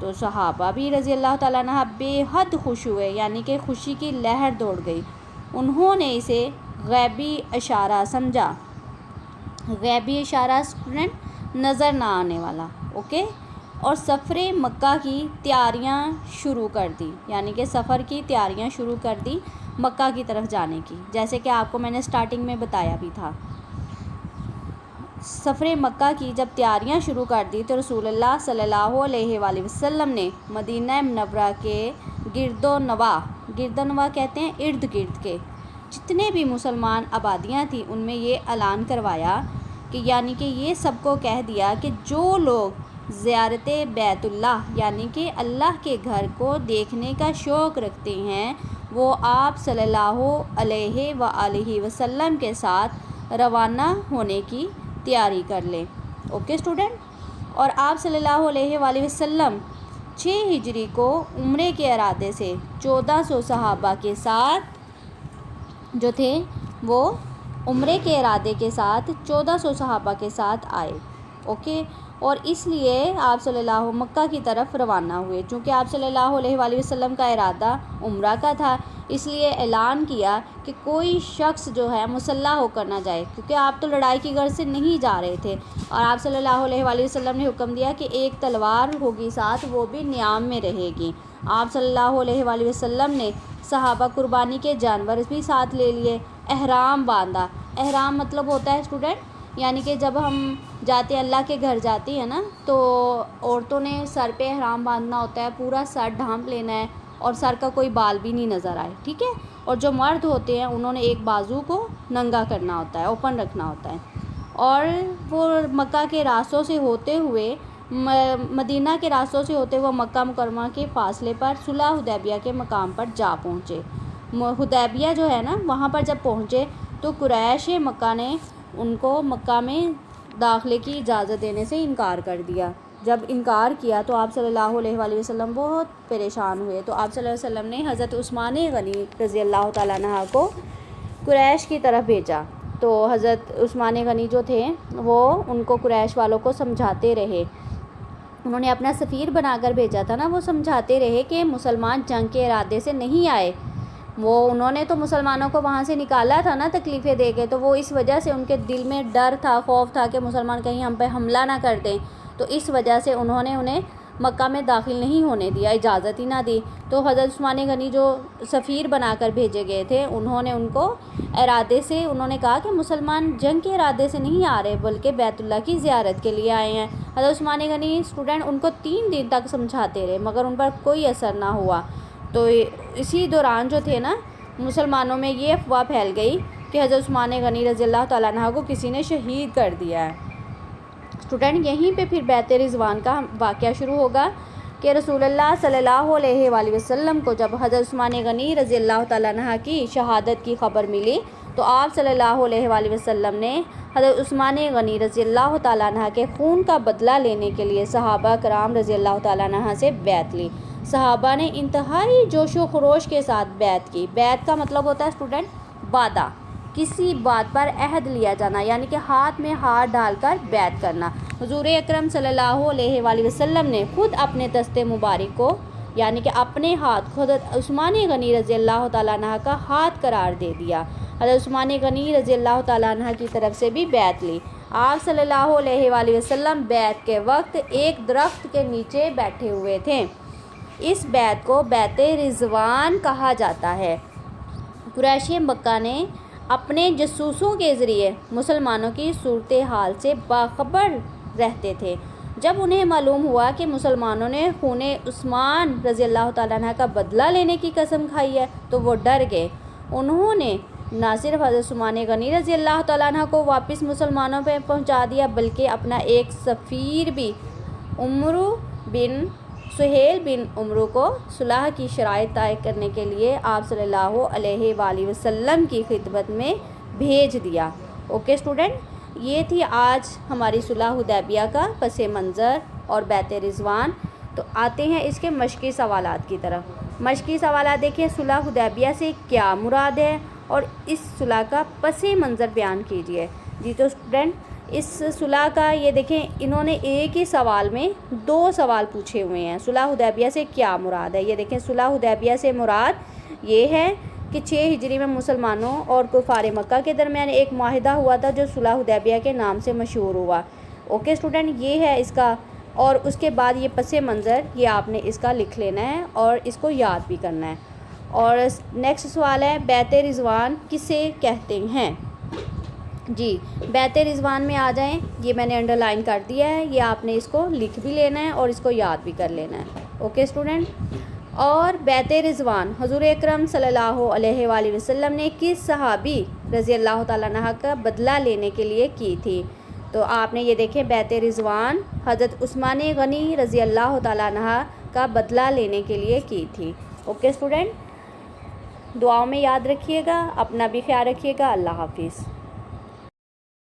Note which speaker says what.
Speaker 1: تو صحابہ بھی رضی اللہ تعالیٰ عنہ بے حد خوش ہوئے، یعنی کہ خوشی کی لہر دوڑ گئی۔ انہوں نے اسے غیبی اشارہ سمجھا۔ غیبی اشارہ اسٹوڈنٹ نظر نہ آنے والا، اوکے، اور سفر مکہ کی تیاریاں شروع کر دی، یعنی کہ سفر کی تیاریاں شروع کر دی مکہ کی طرف جانے کی، جیسے کہ آپ کو میں نے سٹارٹنگ میں بتایا بھی تھا۔ سفر مکہ کی جب تیاریاں شروع کر دی تو رسول اللہ صلی اللہ علیہ وآلہ وسلم نے مدینہ منورہ کے گرد و نواح کہتے ہیں ارد گرد کے جتنے بھی مسلمان آبادیاں تھیں ان میں یہ اعلان کروایا کہ یعنی کہ یہ سب کو کہہ دیا کہ جو لوگ زیارت بیت اللہ یعنی کہ اللہ کے گھر کو دیکھنے کا شوق رکھتے ہیں وہ آپ صلی اللہ علیہ وآلہ وسلم کے ساتھ روانہ ہونے کی تیاری کر لیں، اوکے اسٹوڈنٹ۔ اور آپ صلی اللہ علیہ وآلہ وسلم 6 ہجری کو عمرے کے ارادے سے 1400 صحابہ کے ساتھ جو تھے وہ عمرے کے ارادے کے ساتھ 1400 صحابہ کے ساتھ آئے، اوکے، اور اس لیے آپ صلی اللہ مکہ کی طرف روانہ ہوئے۔ چونکہ آپ صلی اللہ علیہ وآلہ وسلم کا ارادہ عمرہ کا تھا، اس لیے اعلان کیا کہ کوئی شخص جو ہے مسلح ہو کر نہ جائے، کیونکہ آپ تو لڑائی کی غرض سے نہیں جا رہے تھے، اور آپ صلی اللہ علیہ وآلہ وسلم نے حکم دیا کہ ایک تلوار ہوگی ساتھ، وہ بھی نیام میں رہے گی۔ آپ صلی اللہ علیہ وآلہ وسلم نے صحابہ قربانی کے جانور بھی ساتھ لے لیے، احرام باندھا۔ احرام مطلب ہوتا ہے اسٹوڈنٹ یعنی کہ جب ہم جاتے ہیں اللہ کے گھر جاتے ہیں نا تو عورتوں نے سر پہ احرام باندھنا ہوتا ہے، پورا سر ڈھانپ لینا ہے اور سر کا کوئی بال بھی نہیں نظر آئے، ٹھیک ہے، اور جو مرد ہوتے ہیں انہوں نے ایک بازو کو ننگا کرنا ہوتا ہے، اوپن رکھنا ہوتا ہے، اور وہ مکہ کے راستوں سے ہوتے ہوئے مدینہ کے راستوں سے ہوتے ہوئے مکہ مکرمہ کے فاصلے پر صلح حدیبیہ کے مقام پر جا پہنچے۔ حدیبیہ جو ہے نا وہاں پر جب پہنچے تو قریش مکہ نے ان کو مکہ میں داخلے کی اجازت دینے سے انکار کر دیا۔ جب انکار کیا تو آپ صلی اللہ علیہ وآلہ وسلم بہت پریشان ہوئے، تو آپ صلی اللہ علیہ وسلم نے حضرت عثمان غنی رضی اللہ تعالیٰ عنہ کو قریش کی طرف بھیجا۔ تو حضرت عثمان غنی جو تھے وہ ان کو قریش والوں کو سمجھاتے رہے، انہوں نے اپنا سفیر بنا کر بھیجا تھا نا، وہ سمجھاتے رہے کہ مسلمان جنگ کے ارادے سے نہیں آئے، انہوں نے تو مسلمانوں کو وہاں سے نکالا تھا نا تکلیفیں دے کے، تو وہ اس وجہ سے ان کے دل میں ڈر تھا، خوف تھا کہ مسلمان کہیں ہم پہ حملہ نہ کر دیں، تو اس وجہ سے انہوں نے انہیں مکہ میں داخل نہیں ہونے دیا، اجازت ہی نہ دی۔ تو حضرت عثمان غنی جو سفیر بنا کر بھیجے گئے تھے انہوں نے ان کو ارادے سے انہوں نے کہا کہ مسلمان جنگ کے ارادے سے نہیں آ رہے بلکہ بیت اللہ کی زیارت کے لیے آئے ہیں۔ حضرت عثمان غنی اسٹوڈنٹ ان کو 3 دن تک سمجھاتے رہے مگر ان پر کوئی اثر نہ ہوا۔ تو اسی دوران جو تھے نا مسلمانوں میں یہ افواہ پھیل گئی کہ حضرت عثمان غنی رضی اللہ تعالیٰ عنہ کو کسی نے شہید کر دیا ہے۔ اسٹوڈنٹ یہیں پہ پھر بیعت رضوان کا واقعہ شروع ہوگا کہ رسول اللہ صلی اللہ علیہ وآلہ وسلم کو جب حضرت عثمان غنی رضی اللہ تعالیٰ عنہ کی شہادت کی خبر ملی تو آپ صلی اللہ علیہ وآلہ وسلم نے حضرت عثمان غنی رضی اللہ تعالیٰ عنہ کے خون کا بدلہ لینے کے لیے صحابہ کرام رضی اللہ تعالیٰ عنہ سے بیعت لی۔ صحابہ نے انتہائی جوش و خروش کے ساتھ بیعت کی۔ بیعت کا مطلب ہوتا ہے اسٹوڈنٹ وعدہ، کسی بات پر عہد لیا جانا، یعنی کہ ہاتھ میں ہاتھ ڈال کر بیعت کرنا۔ حضور اکرم صلی اللہ علیہ وآلہ وسلم نے خود اپنے دست مبارک کو یعنی کہ اپنے ہاتھ کو حضرت عثمان غنی رضی اللہ تعالیٰ عنہ کا ہاتھ قرار دے دیا۔ حضرت عثمان غنی رضی اللہ تعالیٰ عنہ کی طرف سے بھی بیعت لی۔ آپ صلی اللہ علیہ وآلہ وسلم بیعت کے وقت ایک درخت کے نیچے بیٹھے ہوئے تھے۔ اس بیعت کو بیعت رضوان کہا جاتا ہے۔ قریش مکہ نے اپنے جاسوسوں کے ذریعے مسلمانوں کی صورتحال سے باخبر رہتے تھے۔ جب انہیں معلوم ہوا کہ مسلمانوں نے خون عثمان رضی اللہ تعالیٰ عنہ کا بدلہ لینے کی قسم کھائی ہے تو وہ ڈر گئے۔ انہوں نے نہ صرف حضرت عثمان غنی رضی اللہ تعالیٰ عنہ کو واپس مسلمانوں پہ پہنچا دیا بلکہ اپنا ایک سفیر بھی سہیل بن عمرو کو صلح کی شرائط طے کرنے کے لیے آپ صلی اللہ علیہ وآلہ وسلم کی خدمت میں بھیج دیا۔ اوکے اسٹوڈنٹ، یہ تھی آج ہماری صلح حدیبیہ کا پس منظر اور بیعت رضوان۔ تو آتے ہیں اس کے مشقی سوالات کی طرف۔ مشقی سوالات دیکھیں، صلح حدیبیہ سے کیا مراد ہے اور اس صلح کا پس منظر بیان کیجیے۔ جی تو اسٹوڈنٹ اس صلح کا یہ دیکھیں انہوں نے ایک ہی سوال میں 2 سوال پوچھے ہوئے ہیں. صلح حدیبیہ سے کیا مراد ہے؟ یہ دیکھیں صلح حدیبیہ سے مراد یہ ہے کہ 6 ہجری میں مسلمانوں اور کفار مکہ کے درمیان ایک معاہدہ ہوا تھا جو صلح حدیبیہ کے نام سے مشہور ہوا. اوکے اسٹوڈنٹ، یہ ہے اس کا. اور اس کے بعد یہ پس منظر یہ آپ نے اس کا لکھ لینا ہے اور اس کو یاد بھی کرنا ہے. اور نیکسٹ سوال ہے بیعت رضوان کسے کہتے ہیں؟ جی بیعت رضوان میں آ جائیں، یہ میں نے انڈر لائن کر دیا ہے، یہ آپ نے اس کو لکھ بھی لینا ہے اور اس کو یاد بھی کر لینا ہے. Okay student. اور بیعت رضوان حضور اکرم صلی اللہ علیہ وآلہ وسلم نے کس صحابی رضی اللہ تعالیٰ عنہ کا بدلہ لینے کے لیے کی تھی؟ تو آپ نے یہ دیکھیں بیعت رضوان حضرت عثمان غنی رضی اللہ تعالیٰ عنہ کا بدلہ لینے کے لیے کی تھی. اوکے اسٹوڈنٹ، دعاؤں میں یاد رکھیے گا، اپنا بھی خیال رکھیے گا. اللہ حافظ.